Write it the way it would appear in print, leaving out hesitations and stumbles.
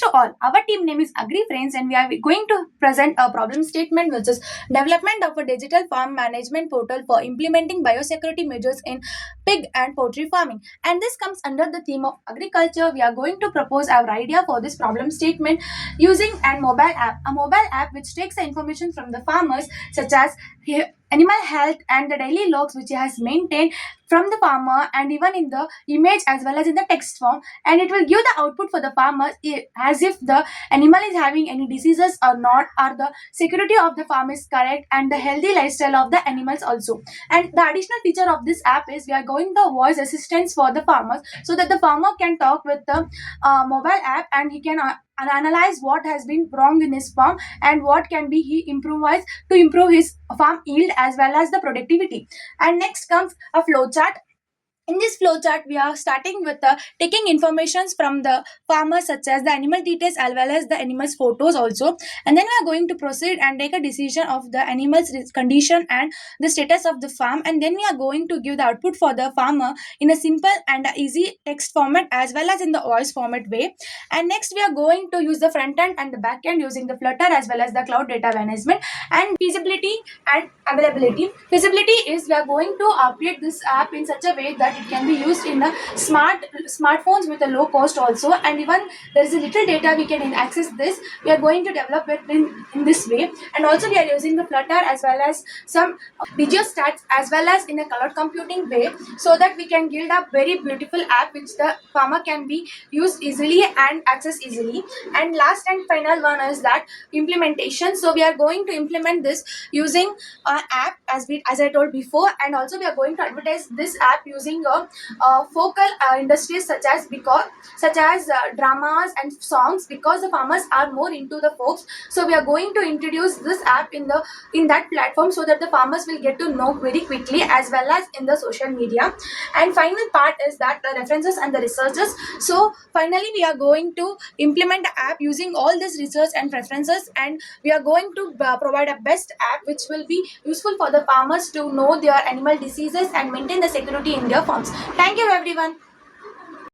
to all. Our team name is Agri Friends, and we are going to present a problem statement, which is development of a digital farm management portal for implementing biosecurity measures in pig and poultry farming. And this comes under the theme of agriculture. We are going to propose our idea for this problem statement using a mobile app which takes the information from the farmers, such as animal health and the daily logs which he has maintained from the farmer, and even in the image as well as in the text form, and it will give the output for the farmers as if the animal is having any diseases or not, or the security of the farm is correct, and the healthy lifestyle of the animals also. And the additional feature of this app is we are going the voice assistance for the farmers, so that the farmer can talk with the mobile app, and he can analyze what has been wrong in his farm and what can be he improvise to improve his farm yield as well as the productivity. And next comes a flowchart. In this flowchart, we are starting with taking informations from the farmer, such as the animal details as well as the animal's photos also, and then we are going to proceed and take a decision of the animal's condition and the status of the farm, and then we are going to give the output for the farmer in a simple and easy text format as well as in the voice format way. And next, we are going to use the front end and the back end using the Flutter as well as the cloud data management. And feasibility and availability. Feasibility is we are going to upgrade this app in such a way that it can be used in the smartphones with a low cost also, and even there is a little data we can access this. We are going to develop it in this way, and also we are using the Flutter as well as some video stats as well as in a cloud computing way, so that we can build a very beautiful app which the farmer can be used easily and access easily. And last and final one is that implementation. So we are going to implement this using an app as I told before, and also we are going to advertise this app using focal industries such as dramas and songs, because the farmers are more into the folks. So we are going to introduce this app in that platform, so that the farmers will get to know very quickly as well as in the social media. And final part is that the references and the researches. So finally we are going to implement the app using all this research and references, and we are going to provide a best app which will be useful for the farmers to know their animal diseases and maintain the security in their farms. Thank you everyone.